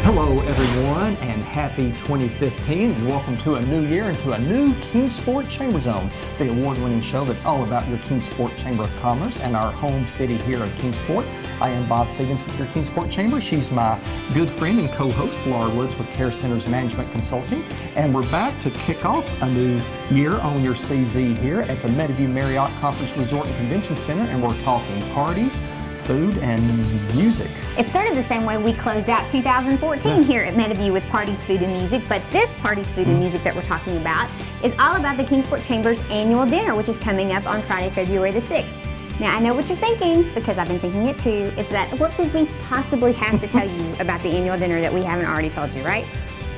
Hello everyone, and happy 2015, and welcome to a new year and to a new Kingsport Chamber Zone, the award-winning show that's all about your Kingsport Chamber of Commerce and our home city here of Kingsport. I am Bob Figgins with your Kingsport Chamber. She's my good friend and co-host, Laura Woods with Care Centers Management Consulting, and we're back to kick off a new year on your CZ here at the Meadowview Marriott Conference Resort and Convention Center, and we're talking parties, food, and music. It started the same way we closed out 2014 here at Meadowview with parties, food, and music, but this parties, food, and music that we're talking about is all about the Kingsport Chamber's annual dinner, which is coming up on Friday, February the 6th. Now, I know what you're thinking, because I've been thinking it too. It's that, what could we possibly have to tell you about the annual dinner that we haven't already told you, right?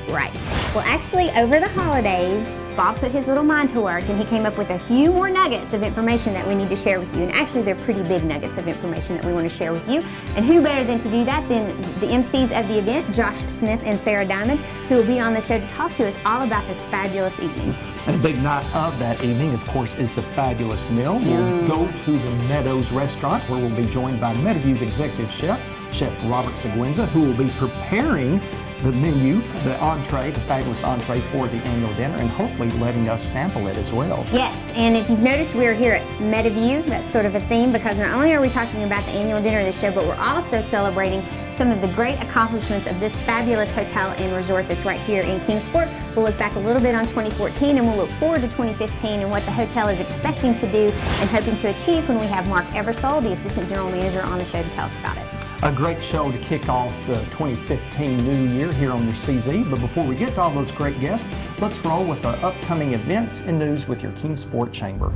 Right. Well, actually, over the holidays, Bob put his little mind to work and he came up with a few more nuggets of information that we need to share with you. And actually, they're pretty big nuggets of information that we want to share with you. And who better than to do that than the MCs of the event, Josh Smith and Sarah Diamond, who will be on the show to talk to us all about this fabulous evening. And a big night of that evening, of course, is the fabulous meal. We'll go to the Meadows restaurant, where we'll be joined by Meadowview's executive chef, Chef Robert Seguenza, who will be preparing the menu, the entree, the fabulous entree for the annual dinner, and hopefully letting us sample it as well. Yes, and if you've noticed, we're here at Meadowview. That's sort of a theme, because not only are we talking about the annual dinner of the show, but we're also celebrating some of the great accomplishments of this fabulous hotel and resort that's right here in Kingsport. We'll look back a little bit on 2014, and we'll look forward to 2015 and what the hotel is expecting to do and hoping to achieve when we have Mark Eversole, the Assistant General Manager, on the show to tell us about it. A great show to kick off the 2015 new year here on your CZ. But before we get to all those great guests, let's roll with our upcoming events and news with your Kingsport Chamber.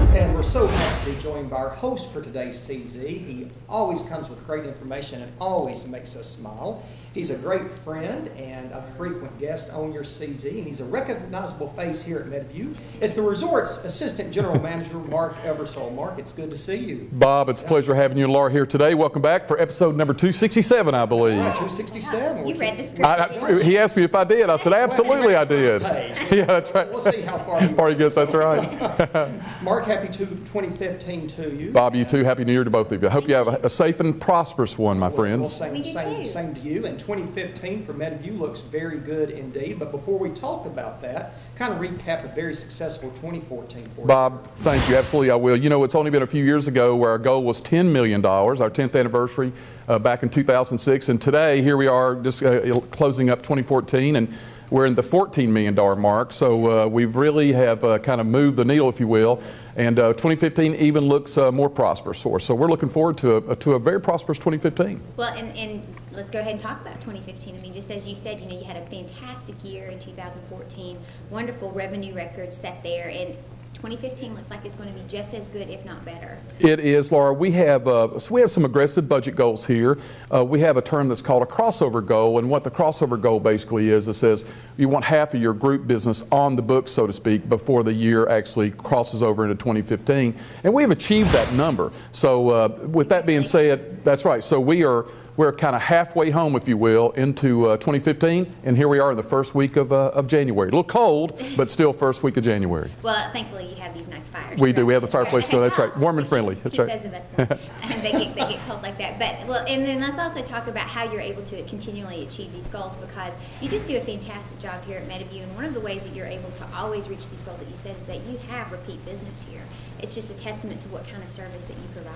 And we're so happy to be joined by our host for today's CZ. He always comes with great information and always makes us smile. He's a great friend and a frequent guest on your CZ, and he's a recognizable face here at Meadowview. It's the resort's Assistant General Manager, Mark Eversole. Mark, it's good to see you. Bob, it's a pleasure having you and Laura here today. Welcome back for episode number 267, I believe. That's right, 267. You read the script. He asked me if I did. I said, absolutely I did. Yeah, that's right. We'll see how far you gets, that's right. Mark, happy 2015 to you. Bob, you too. Happy New Year to both of you. I hope you have a safe and prosperous one, my friends. Well, same to you. And 2015 for Meadowview looks very good indeed. But before we talk about that, kind of recap a very successful 2014 for you. Bob, thank you. Absolutely, I will. You know, it's only been a few years ago where our goal was $10 million, our 10th anniversary back in 2006. And today, here we are just closing up 2014, and we're in the $14 million mark. So we really have kind of moved the needle, if you will. And 2015 even looks more prosperous for us. So we're looking forward to a very prosperous 2015. Well, and let's go ahead and talk about 2015. I mean, just as you said, you know, you had a fantastic year in 2014, wonderful revenue records set there, and 2015 looks like it's going to be just as good, if not better. It is, Laura. We have some aggressive budget goals here. We have a term that's called a crossover goal, and what the crossover goal basically is, it says you want half of your group business on the books, so to speak, before the year actually crosses over into 2015, and we've achieved that number. So with that being said, that's right. So we're kind of halfway home, if you will, into 2015, and here we are in the first week of January. A little cold, but still first week of January. Well, thankfully you have these nice fires. We do. We have the fireplace going. That's right. Warm and friendly. That's right. Because of us, and they get cold like that. But well, and then let's also talk about how you're able to continually achieve these goals, because you just do a fantastic job here at Meadowview, and one of the ways that you're able to always reach these goals that you said is that you have repeat business here. It's just a testament to what kind of service that you provide.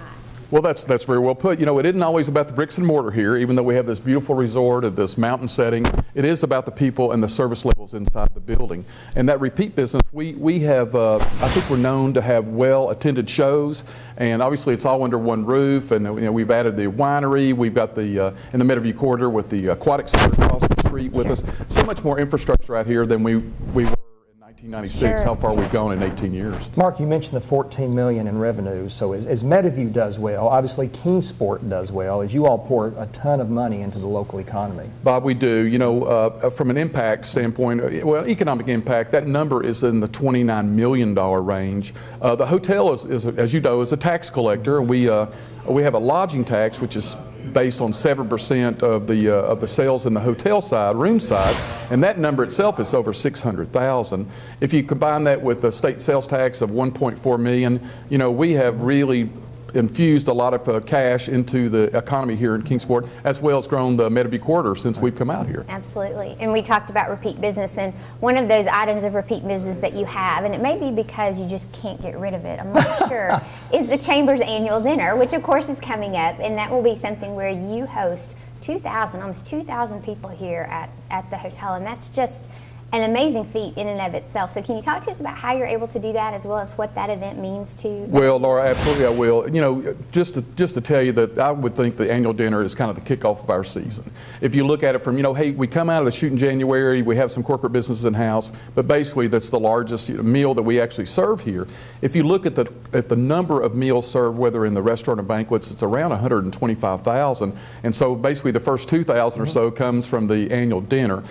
Well, that's very well put. You know, it isn't always about the bricks and mortar here, even though we have this beautiful resort of this mountain setting. It is about the people and the service levels inside the building. And that repeat business, we have, I think we're known to have well-attended shows, and obviously it's all under one roof, and you know, we've added the winery, we've got the, in the Meadowview corridor with the aquatic center across the street with us. So much more infrastructure out here than we were in 1996, how far we've gone in 18 years. Mark, you mentioned the $14 million in revenue. So as Meadowview does well, obviously Kingsport does well, as you all pour a ton of money into the local economy. Bob, we do. You know, from an impact standpoint, well, economic impact, that number is in the $29 million range. The hotel is, as you know, is a tax collector, and we have a lodging tax, which is based on 7% of the sales in the hotel side, room side, and that number itself is over 600,000. If you combine that with the state sales tax of 1.4 million, you know, we have really infused a lot of cash into the economy here in Kingsport, as well as grown the Meadowview corridor since we've come out here. Absolutely. And we talked about repeat business, and one of those items of repeat business that you have, and it may be because you just can't get rid of it, I'm not sure, is the Chamber's annual dinner, which of course is coming up, and that will be something where you host almost 2,000 people here at the hotel, and that's just an amazing feat in and of itself. So can you talk to us about how you're able to do that, as well as what that event means to you? Well, Laura, absolutely I will. You know, just to tell you that I would think the annual dinner is kind of the kickoff of our season. If you look at it from, you know, hey, we come out of the shoot in January, we have some corporate businesses in-house, but basically that's the largest meal that we actually serve here. If you look at the number of meals served, whether in the restaurant or banquets, it's around 125,000. And so basically the first 2,000 or so comes from the annual dinner.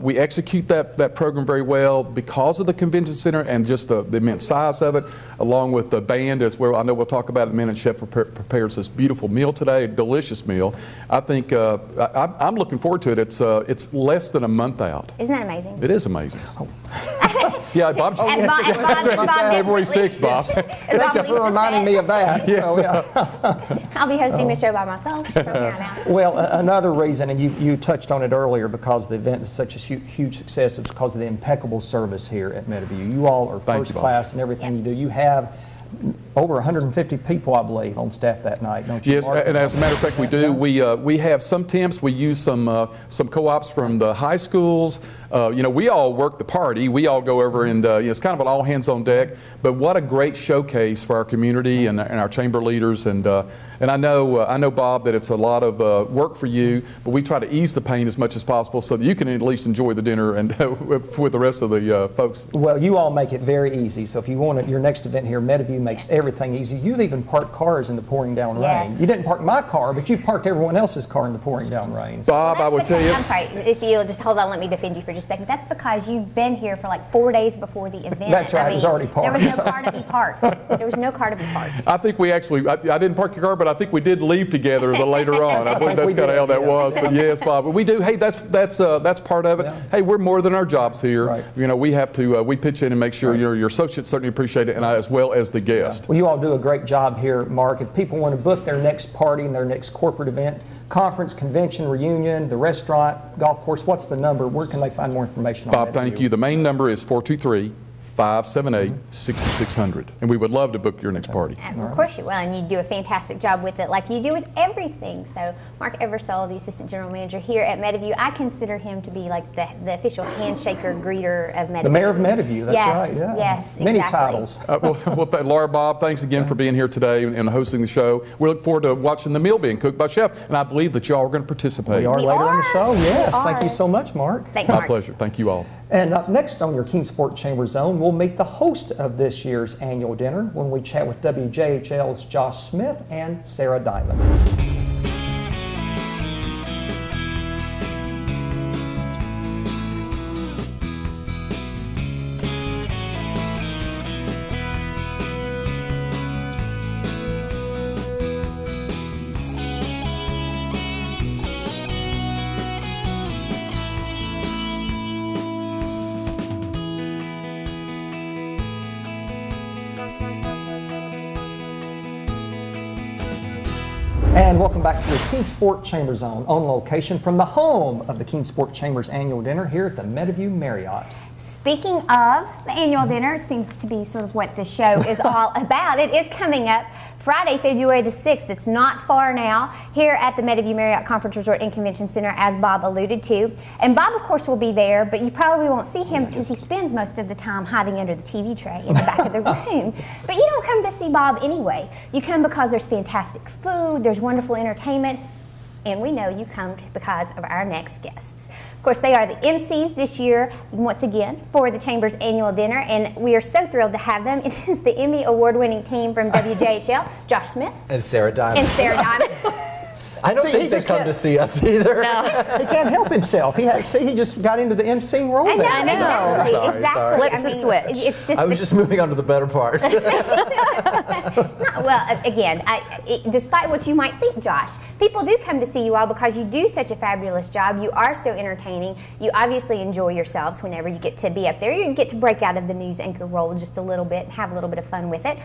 We execute that program very well because of the convention center and just the immense size of it, along with the band as well. I know we'll talk about it in a minute. Chef prepares this beautiful meal today, a delicious meal. I think I'm looking forward to it. It's less than a month out. Isn't that amazing? It is amazing. Yeah, Bob. February 6th, Bob. Thank you for reminding me of that. Yes. So, yeah. I'll be hosting the show by myself from here on out. Well, another reason, and you touched on it earlier, because the event is such a huge success, is because of the impeccable service here at Meadowview. You all are first class in everything you do. You have over 150 people, I believe, on staff that night, don't you? Yes, Mark? and as a matter of fact, we do. We have some temps. We use some co-ops from the high schools. You know, we all work the party. We all go over and you know, it's kind of an all hands on deck. But what a great showcase for our community and our chamber leaders. And I know, Bob, that it's a lot of work for you, but we try to ease the pain as much as possible so that you can at least enjoy the dinner and with the rest of the folks. Well, you all make it very easy. So if you want your next event here, Meadowview makes everything easy. You've even parked cars in the pouring down rain. You didn't park my car, but you've parked everyone else's car in the pouring down rain. Bob, I would tell you. I'm sorry, if you'll just hold on, let me defend you for just a second. That's because you've been here for like 4 days before the event. That's right, it was already parked. There was no car to be parked. There was no car to be parked. I think we actually, I didn't park your car, but I think we did leave together later on. I believe that's kind of how that was. But yes, Bob, we do. Hey, that's part of it. Yeah. Hey, we're more than our jobs here. Right. You know, we have to we pitch in and make sure your associates certainly appreciate it, and as well as the guest. Well, you all do a great job here, Mark. If people want to book their next party and their next corporate event, conference, convention, reunion, the restaurant, golf course, what's the number? Where can they find more information on that? Bob, thank you. The main number is 423-578-6600, and we would love to book your next party. Of course you will, and you do a fantastic job with it, like you do with everything. So Mark Eversole, the Assistant General Manager here at Meadowview, I consider him to be like the official handshaker, greeter of Meadowview. The Mayor of Meadowview, that's right. Yeah. Yes, many exactly. titles. Well, Laura, Bob, thanks again for being here today and hosting the show. We look forward to watching the meal being cooked by Chef, and I believe that y'all are going to participate. We are later in the show. Yes, thank you so much, Mark. Thanks, Mark. My pleasure. Thank you all. And up next on your Kingsport Chamber Zone, we'll meet the host of this year's annual dinner when we chat with WJHL's Josh Smith and Sarah Diamond. And welcome back to the Kingsport Chamber Zone, on location from the home of the Kingsport Chamber's annual dinner here at the Meadowview Marriott. Speaking of the annual dinner, it seems to be sort of what the show is all about. It is coming up Friday, February the 6th. It's not far now, here at the Meadowview Marriott Conference Resort and Convention Center, as Bob alluded to. And Bob, of course, will be there, but you probably won't see him because he spends most of the time hiding under the TV tray in the back of the room. But you don't come to see Bob anyway. You come because there's fantastic food, there's wonderful entertainment, and we know you come because of our next guests. Of course, they are the MCs this year, once again, for the Chamber's annual dinner, and we are so thrilled to have them. It is the Emmy award-winning team from WJHL, Josh Smith. And Sarah Diamond. And Sarah Diamond. I don't think they come to see us either. No. He can't help himself. He just got into the emceeing role. I know. there. Sorry. Exactly. Flips the switch. It's just I was just moving on to the better part. well, again, despite what you might think, Josh, people do come to see you all because you do such a fabulous job. You are so entertaining. You obviously enjoy yourselves whenever you get to be up there. You get to break out of the news anchor role just a little bit and have a little bit of fun with it.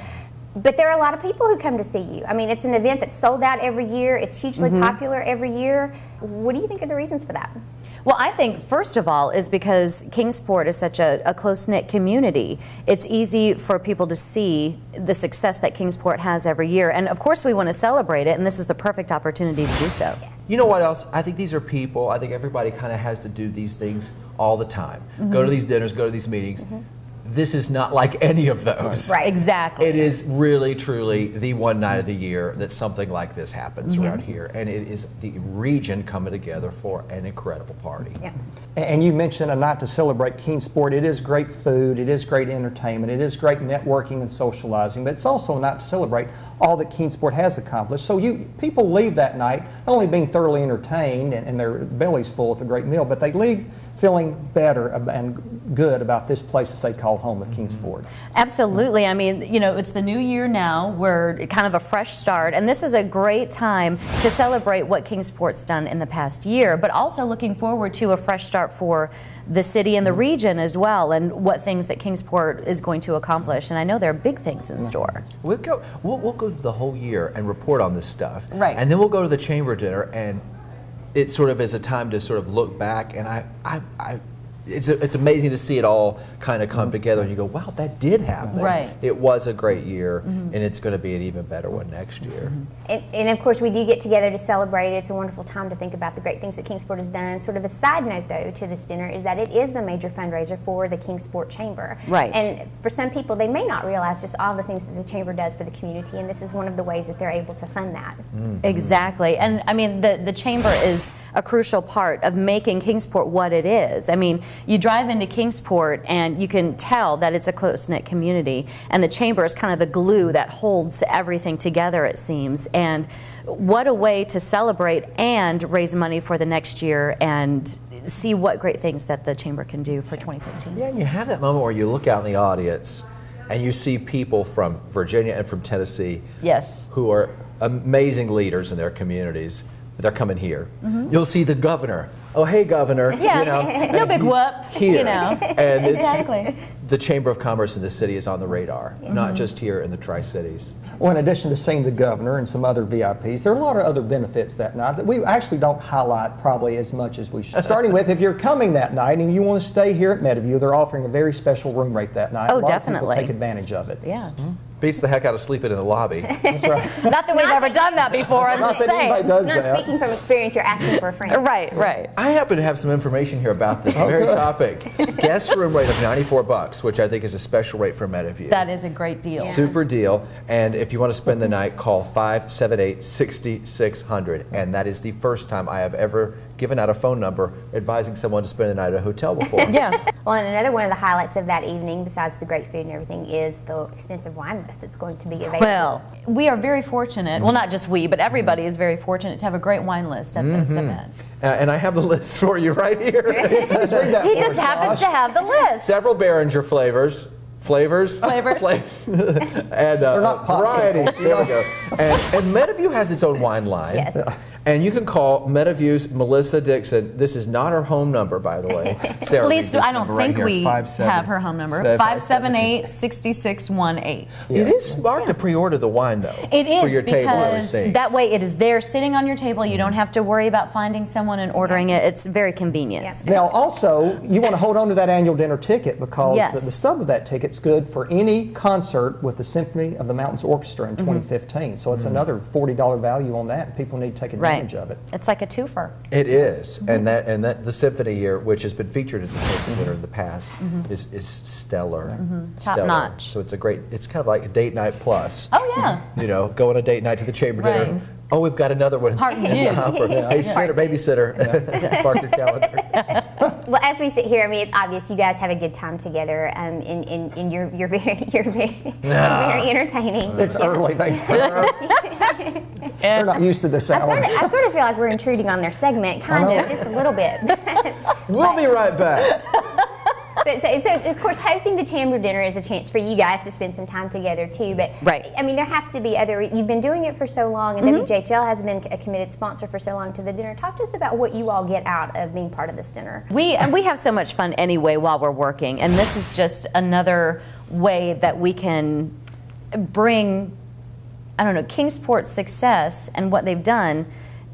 But there are a lot of people who come to see you. I mean, it's an event that's sold out every year. It's hugely popular every year. What do you think are the reasons for that? Well, I think, first of all, is because Kingsport is such a close-knit community. It's easy for people to see the success that Kingsport has every year. And, of course, we want to celebrate it, and this is the perfect opportunity to do so. You know what else? I think these are people, I think everybody kind of has to do these things all the time. Go to these dinners, go to these meetings. This is not like any of those. Right. Exactly. It is really, truly the one night of the year that something like this happens around here. And it is the region coming together for an incredible party. Yeah. And you mentioned a night to celebrate Kingsport. It is great food, it is great entertainment, it is great networking and socializing, but it's also a night to celebrate all that Kingsport has accomplished. So people leave that night not only being thoroughly entertained and their bellies full with a great meal, but they leave feeling better and good about this place that they call home of Kingsport. Absolutely. I mean, you know, it's the new year now. We're kind of a fresh start, and this is a great time to celebrate what Kingsport's done in the past year, but also looking forward to a fresh start for the city and the region as well, and what things that Kingsport is going to accomplish. And I know there are big things in store. We'll go through the whole year and report on this stuff. Right. And then we'll go to the chamber dinner, and it sort of is a time to sort of look back, and it's amazing to see it all kind of come together, and you go, wow, that did happen. Right. It was a great year, and it's going to be an even better one next year. And of course, we do get together to celebrate. It's a wonderful time to think about the great things that Kingsport has done. Sort of a side note, though, to this dinner is that it is the major fundraiser for the Kingsport Chamber. Right. And for some people, they may not realize just all the things that the Chamber does for the community, and this is one of the ways that they're able to fund that. Exactly. And I mean, the Chamber is a crucial part of making Kingsport what it is. I mean, you drive into Kingsport and you can tell that it's a close-knit community, and the Chamber is kind of the glue that holds everything together, it seems. And what a way to celebrate and raise money for the next year and see what great things that the Chamber can do for 2015. Yeah, and you have that moment where you look out in the audience and you see people from Virginia and from Tennessee Yes. who are amazing leaders in their communities. They're coming here. You'll see the governor. Oh, hey, governor. Yeah, you know, no and big he's whoop, here. you know. And Exactly. the Chamber of Commerce in the city is on the radar, not just here in the Tri-Cities. Well, in addition to seeing the governor and some other VIPs, there are a lot of other benefits that night that we actually don't highlight probably as much as we should. Starting with, if you're coming that night and you want to stay here at Meadowview, they're offering a very special room rate that night. Oh, a lot definitely. Of people take advantage of it. Yeah. Beats the heck out of sleeping in the lobby. That's right. Not that we've ever done that before, I'm Not just that anybody saying. does Not that. speaking from experience, you're asking for a friend. Right, right. I happen to have some information here about this very topic. Guest room rate of $94, which I think is a special rate for Meadowview. That is a great deal. Super deal. And if you want to spend the night, call 578-6600. And that is the first time I have ever given out a phone number advising someone to spend the night at a hotel before. Yeah. Well, and another one of the highlights of that evening, besides the great food and everything, is the extensive wine list that's going to be available. Well, we are very fortunate, well, not just we, but everybody is very fortunate to have a great wine list at this event. And I have the list for you right here. Let's read that He for just us, happens Josh. to have the list. Several Behringer flavors. And not varieties. There we go. And Meadowview has its own wine line. Yes. And you can call Meadowview's Melissa Dixon. This is not her home number, by the way. Sarah, At read least this I don't number right think here, we 57. have her home number. 578-6618. It is smart to pre-order the wine, though. It is, for your table, I was because saying. that way it is there sitting on your table. You don't have to worry about finding someone and ordering it. It's very convenient. Yes. Now, also, you want to hold on to that annual dinner ticket because Yes. the stub of that ticket's good for any concert with the Symphony of the Mountains Orchestra in 2015. So it's another $40 value on that, and people need to take advantage of it. It's like a twofer. It is, and that the symphony here, which has been featured at the table dinner in the past, is stellar, Top stellar. notch. So it's a great. It's kind of like a date night plus. Oh, yeah. You know, go on a date night to the chamber dinner. Right. Oh, we've got another one. Part in the June. hopper. Hey, babysitter, mark your calendar. Well, as we sit here, I mean, it's obvious you guys have a good time together, and you're very entertaining. It's early. They're not used to this hour. I sort of feel like we're intruding on their segment, kind of, just a little bit. We'll be right back. But so, of course, hosting the Chamber Dinner is a chance for you guys to spend some time together, too. But, right. I mean, there have to be other... You've been doing it for so long, and WJHL has been a committed sponsor for so long to the dinner. Talk to us about what you all get out of being part of this dinner. We have so much fun anyway while we're working, and this is just another way that we can bring, I don't know, Kingsport's success and what they've done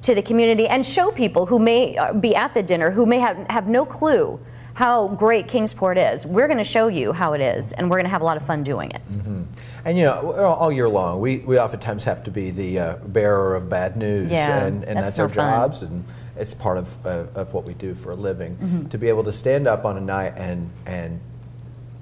to the community and show people who may be at the dinner who may have no clue how great Kingsport is. We're going to show you how it is, and we're going to have a lot of fun doing it. Mm-hmm. And you know, all year long, we oftentimes have to be the bearer of bad news, and that's our jobs, and it's part of what we do for a living. To be able to stand up on a night and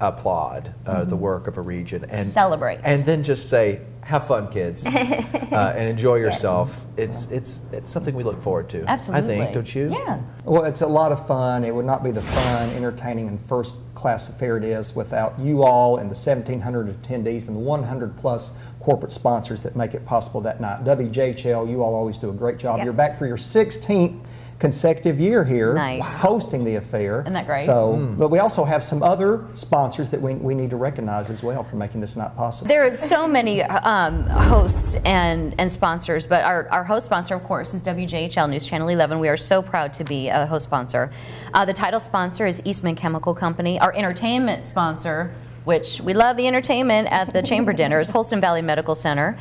applaud the work of a region and celebrate, and then just say, "Have fun, kids, and enjoy yourself." It's something we look forward to. Absolutely, I think, don't you? Yeah. Well, it's a lot of fun. It would not be the fun, entertaining, and first-class affair it is without you all and the 1,700 attendees and the 100-plus corporate sponsors that make it possible that night. WJHL, you all always do a great job. Yep. You're back for your 16th consecutive year here hosting the affair. Isn't that great? So, but we also have some other sponsors that we need to recognize as well for making this night possible. There are so many hosts and sponsors, but our host sponsor, of course, is WJHL News Channel 11. We are so proud to be a host sponsor. The title sponsor is Eastman Chemical Company. Our entertainment sponsor, which we love the entertainment at the Chamber Dinner, is Holston Valley Medical Center.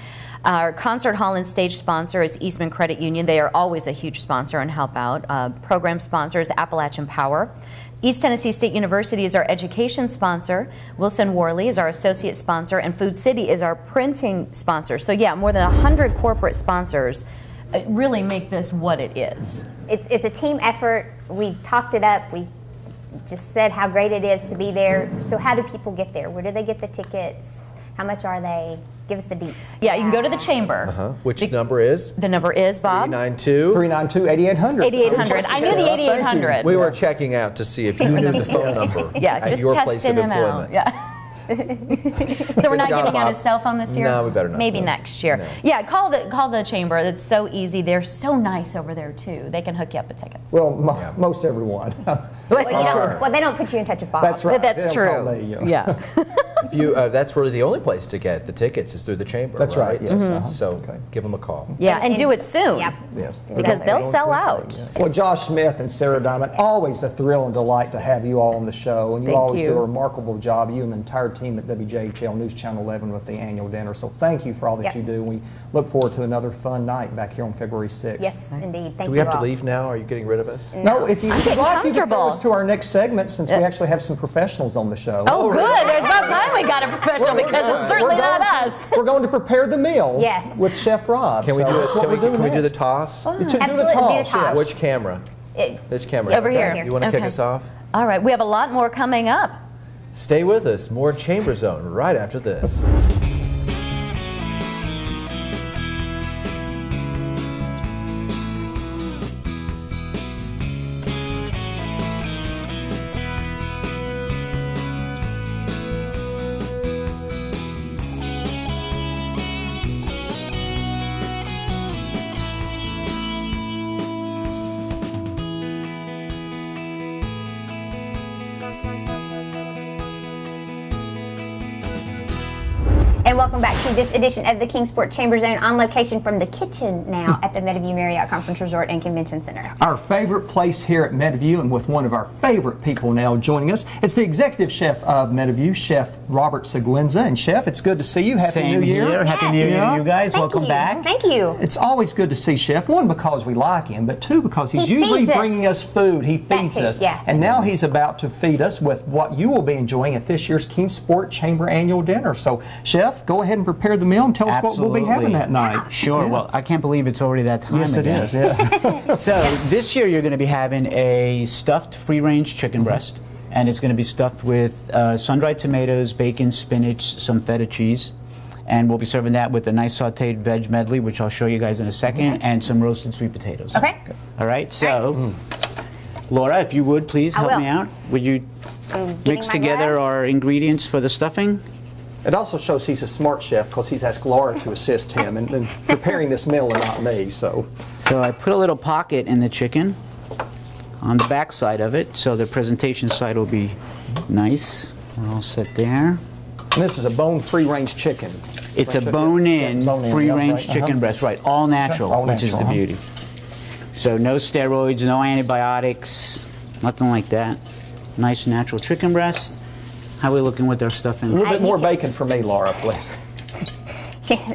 Our concert hall and stage sponsor is Eastman Credit Union. They are always a huge sponsor and help out. Program sponsor is Appalachian Power. East Tennessee State University is our education sponsor. Wilson Worley is our associate sponsor, and Food City is our printing sponsor. So yeah, more than 100 corporate sponsors really make this what it is. It's a team effort. We've talked it up. We just said how great it is to be there. So how do people get there? Where do they get the tickets? How much are they? Give us the deets. Yeah, you can go to the Chamber. Which number is? The number is, Bob? 392-8800. 8800. I knew the 8800. We were checking out to see if you knew the phone number at just your place of testing him employment. out. Yeah. So we're not job, giving out Bob. his cell phone this year? No, we better not. Maybe No. next year. No. Yeah, call the Chamber. It's so easy. They're so nice over there, too. They can hook you up with tickets. Well, most everyone. Well, they don't put you in touch with Bob. That's right. That's They don't call true. me, you know. Yeah. If you, that's really the only place to get the tickets is through the Chamber. That's right, yes, So give them a call. Yeah, and do it soon. Yep. Yes. Because they'll sell quickly, out. yes. Well, Josh Smith and Sarah Diamond, always a thrill and delight to have you all on the show. And you Thank always you. do a remarkable job, you and the entire team at WJHL News Channel 11 with the annual dinner. So thank you for all that Yep. you do. We look forward to another fun night back here on February 6th. Yes, indeed. Thank you Do we have to all. leave now? Are you getting rid of us? No, if you'd getting like, you can comfortable. go us to our next segment since we actually have some professionals on the show. Oh, good. There's about time we got a professional because it's certainly not us. We're going to prepare the meal Yes. with Chef Rob. Can we So do it? that's what we're doing Can we do the next. toss? Do the Absolutely, do the toss, toss. yes. Which camera? Which camera? Over here. You want to kick Okay. us off? All right, we have a lot more coming up. Stay with us. More Chamber Zone right after this. And welcome back to this edition of the Kingsport Chamber Zone, on location from the kitchen now at the Meadowview Marriott Conference Resort and Convention Center. Our favorite place here at Meadowview, and with one of our favorite people now joining us. It's the executive chef of Meadowview, Chef Robert Seguenza. And Chef, it's good to see you. Happy Same New Year. here. Happy New Year Yeah. to you guys. Thank Welcome you. back. Thank you. It's always good to see Chef, one, because we like him, but two, because he's He usually feeds us. bringing us food. He feeds too, us. yeah. And now he's about to feed us with what you will be enjoying at this year's Kingsport Chamber Annual Dinner. So, Chef, go ahead and prepare the meal and tell us what we'll be having that night. Sure. Yeah. Well, I can't believe it's already that time Yes, it again. is. Yeah. So this year you're going to be having a stuffed free-range chicken breast, and it's going to be stuffed with sun-dried tomatoes, bacon, spinach, some feta cheese. And we'll be serving that with a nice sauteed veg medley, which I'll show you guys in a second, and some roasted sweet potatoes. Okay. All right, so Laura, if you would please help me out. Would you mix together our ingredients for the stuffing? It also shows he's a smart chef because he's asked Laura to assist him in preparing this meal and not me. So I put a little pocket in the chicken on the back side of it, so the presentation side will be nice. We're all set there. And this is a bone-free range chicken. It's a bone-in, free-range chicken breast, right? All natural, All which is the natural, beauty. So no steroids, no antibiotics, nothing like that. Nice natural chicken breast. How are we looking with our stuffing? A little bit more bacon for me, Laura, please.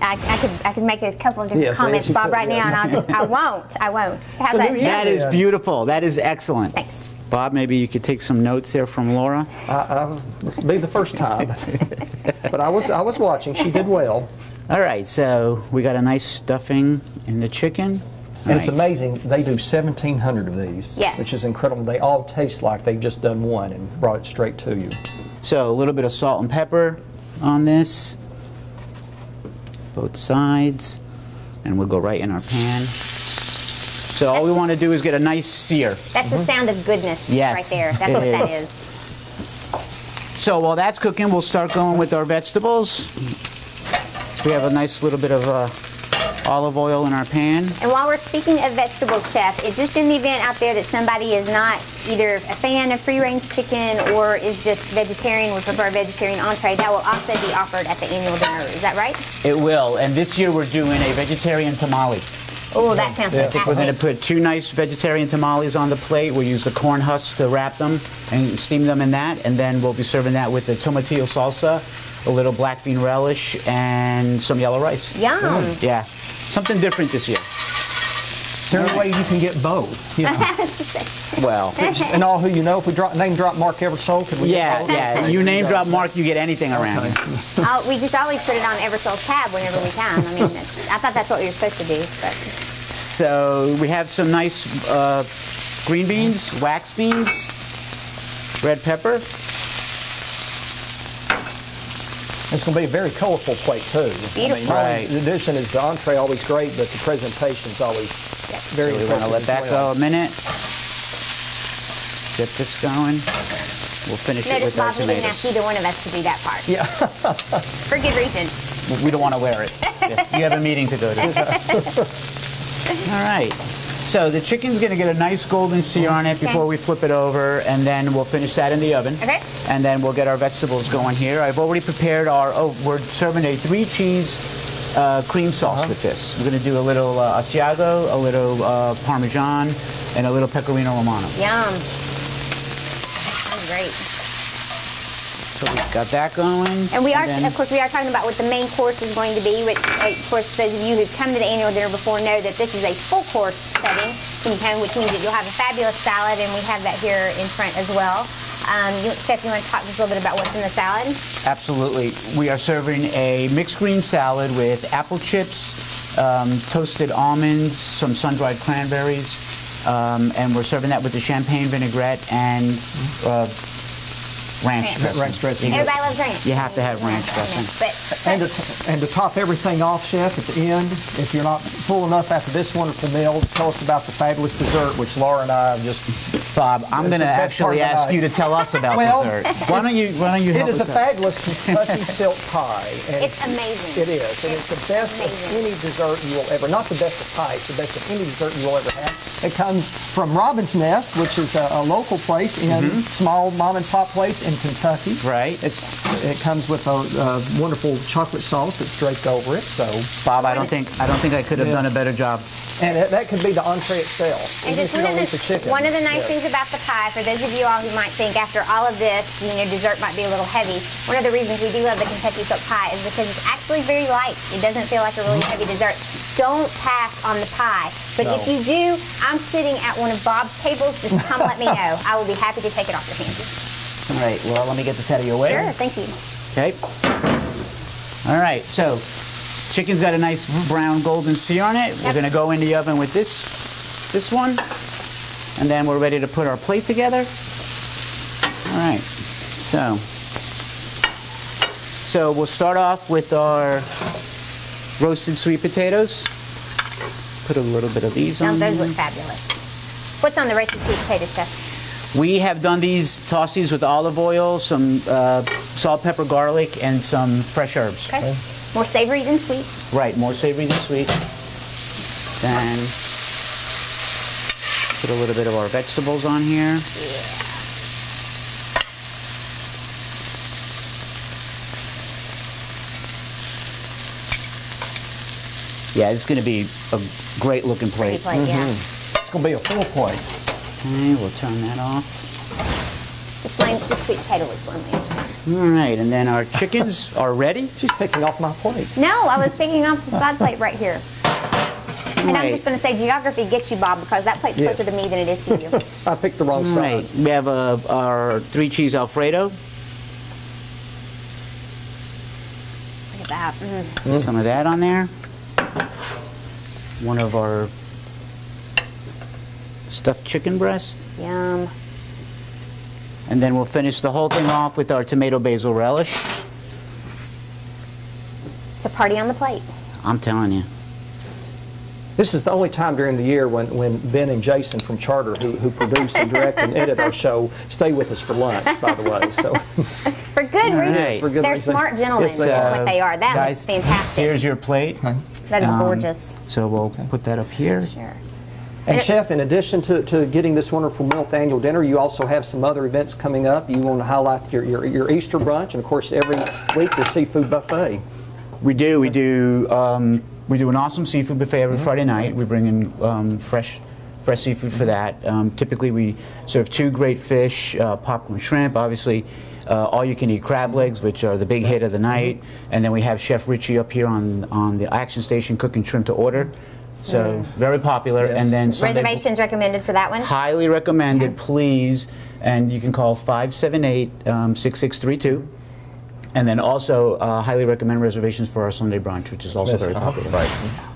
I could make a couple of different comments, Bob, right now, and I won't. How's that? That is beautiful. That is excellent. Thanks. Bob, maybe you could take some notes there from Laura. It'll be the first time. But I was watching. She did well. All right, so we got a nice stuffing in the chicken. And it's amazing. They do 1,700 of these, yes, which is incredible. They all taste like they've just done one and brought it straight to you. So a little bit of salt and pepper on this, both sides, and we'll go right in our pan. So all we want to do is get a nice sear. That's the sound of goodness right there. That's what that is. So while that's cooking, we'll start going with our vegetables. We have a nice little bit of olive oil in our pan. And while we're speaking of vegetables, Chef, it's just in the event out there that somebody is not either a fan of free-range chicken or is just vegetarian, would prefer a vegetarian entree, that will also be offered at the annual dinner. Is that right? It will. And this year we're doing a vegetarian tamale. Oh, that sounds fantastic. We're going to put 2 nice vegetarian tamales on the plate. We'll use the corn husks to wrap them and steam them in that. And then we'll be serving that with the tomatillo salsa, a little black bean relish, and some yellow rice. Yum. Yeah. Something different this year. Is there a way you can get both? Yeah. Well. And all who you know, if we name drop Mark Eversole, could we get both? Yeah. You name drop Mark, you get anything around. We just always put it on Eversole's tab whenever we can. I mean, I thought that's what we were supposed to do. But. So we have some nice green beans, wax beans, red pepper. It's going to be a very colorful plate, too. Beautiful. I mean, the addition is the entree always great, but the presentation is always very So we want to let that go a minute. Get this going. We'll finish it with our Bob, we didn't ask tomatoes. either one of us to do that part. Yeah. For good reason. We don't want to wear it. You have a meeting to go to. All right. So the chicken's going to get a nice golden sear on it before we flip it over, and then we'll finish that in the oven. Okay. And then we'll get our vegetables going here. I've already prepared we're serving a 3-cheese cream sauce with this. We're going to do a little Asiago, a little Parmesan, and a little Pecorino Romano. Yum. That's great. So we've got that going. And of course, we are talking about what the main course is going to be, which, of course, those of you who've come to the annual dinner before know that this is a full course setting, which means that you'll have a fabulous salad, and we have that here in front as well. Chef, you want to talk just a little bit about what's in the salad? Absolutely. We are serving a mixed green salad with apple chips, toasted almonds, some sun-dried cranberries, and we're serving that with the champagne vinaigrette and ranch dressing. Everybody loves ranch. You have to have ranch dressing. And to top everything off, Chef, at the end, if you're not full enough after this wonderful meal, tell us about the fabulous dessert, which Laura and I have just... Bob, I'm going to actually ask you to tell us about dessert. Why don't you help us out? It is a fabulous Kentucky silk pie. And it's amazing. It is. And it's the best of any dessert you will ever... Not the best of pie, it's the best of any dessert you will ever have. It comes from Robin's Nest, which is a local place in small mom-and-pop place in Kentucky. Right. It comes with a wonderful chocolate sauce that's draped over it. So, Bob, I don't think I could have done a better job. And that could be the entree itself. And just one of the nice things about the pie, for those of you all who might think after all of this, dessert might be a little heavy, one of the reasons we do love the Kentucky silk pie is because it's actually very light. It doesn't feel like a really heavy dessert. Don't pass on the pie. But if you do, I'm sitting at one of Bob's tables. Just come let me know. I will be happy to take it off your hands. All right, well, let me get this out of your way. Sure, thank you. Okay. All right, so chicken's got a nice brown golden sear on it. We're going to go in the oven with this one, and then we're ready to put our plate together. All right, so So we'll start off with our roasted sweet potatoes. Put a little bit of these on. Those look fabulous. What's on the roasted sweet potatoes, Chef? We have done these, tossed these with olive oil, some salt, pepper, garlic, and some fresh herbs. Okay. More savory than sweet. Right, more savory than sweet. Then put a little bit of our vegetables on here. Yeah. Yeah, it's going to be a great looking plate. Yeah. It's going to be a full plate. Okay, we'll turn that off. The sweet potato looks lonely. All right, and then our chickens are ready. She's picking off my plate. No, I was picking off the side plate right here. And I'm just going to say geography gets you, Bob, because that plate's closer to me than it is to you. I picked the wrong side. Right, we have our 3 cheese Alfredo. Look at that. Put some of that on there. One of our stuffed chicken breast. Yum. And then we'll finish the whole thing off with our tomato basil relish. It's a party on the plate. I'm telling you. This is the only time during the year when Ben and Jason from Charter, who produce and direct and edit our show, stay with us for lunch, by the way. So for good reason. Right. For good They're reason. smart gentlemen. Yes, That's what they are. That guys, looks fantastic. Here's your plate. That is gorgeous. So we'll put that up here. Sure. And Chef, in addition to getting this wonderful meal at the annual dinner, you also have some other events coming up. You want to highlight your Easter brunch, and of course every week your seafood buffet. We do an awesome seafood buffet every Friday night. We bring in fresh seafood for that. Typically we serve 2 great fish, popcorn shrimp, obviously all-you-can-eat crab legs, which are the big hit of the night, and then we have Chef Richie up here on the Action Station cooking shrimp to order. So very popular. Yes. And then Sunday, Reservations recommended for that one? highly recommended, please. And you can call 578-6632. And then also highly recommend reservations for our Sunday brunch, which is also very popular. Right.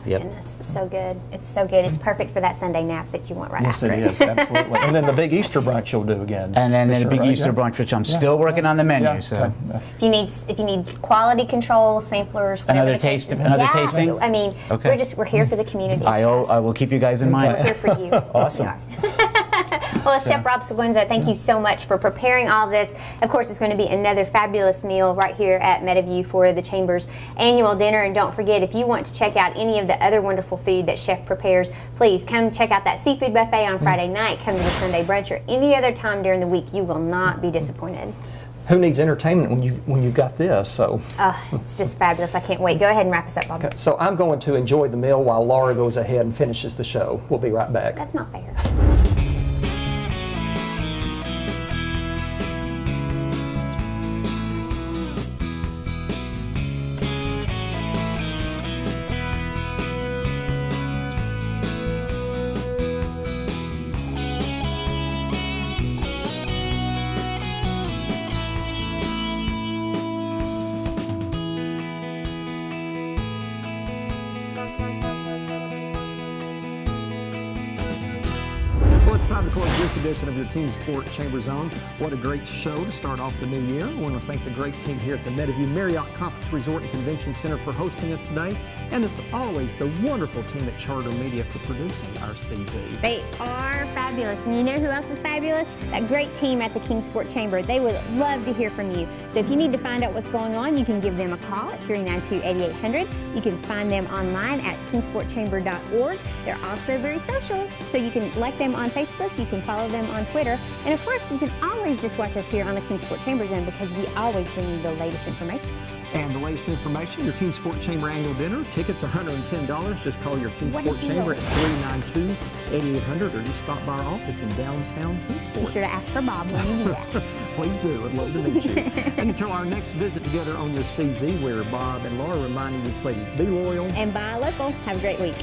Yep. Goodness, it's so good. It's so good. It's perfect for that Sunday nap that you want right Yes, after it is, absolutely. And then the big Easter brunch you'll do again. And then the big right? Easter brunch, which I'm still working on the menu. Yeah. So Okay. If you need quality control, samplers, whatever Another the case taste- is. another Yeah, tasting? I mean, Okay. we're here for the community. I will keep you guys in mind. We're here for you. Awesome. We are. Well, Chef Rob Seguenza, thank you so much for preparing all this. Of course, it's going to be another fabulous meal right here at Meadowview for the Chamber's annual dinner. And don't forget, if you want to check out any of the other wonderful food that Chef prepares, please come check out that seafood buffet on Friday night. Come to the Sunday brunch or any other time during the week. You will not be disappointed. Who needs entertainment when you've got this? So. It's just fabulous. I can't wait. Go ahead and wrap us up, Bob. Okay, so I'm going to enjoy the meal while Laura goes ahead and finishes the show. We'll be right back. That's not fair. Well, it's time to close this edition of your Team Sport Chamber Zone. What a great show to start off the new year. I want to thank the great team here at the Meadowview Marriott Conference Resort and Convention Center for hosting us today. And as always, the wonderful team at Charter Media for producing our CZ. They are fabulous. And you know who else is fabulous? That great team at the King Sport Chamber. They would love to hear from you. So if you need to find out what's going on, you can give them a call at 392-8800. You can find them online at kingsportchamber.org. They're also very social, so you can like them on Facebook, you can follow them on Twitter, and of course you can always just watch us here on the King Sport Chamber Zone because we always bring you the latest information. And the latest information, your King Sport Chamber annual dinner. Tickets $110. Just call your King What Sport a deal. Chamber at 392-8800 or just stop by our office in downtown Be Kingsport. sure to ask for Bob when you do that. Please do. I'd love to meet you. And until our next visit together on your CZ, where Bob and Laura reminding you, please be loyal. And buy local. Have a great week.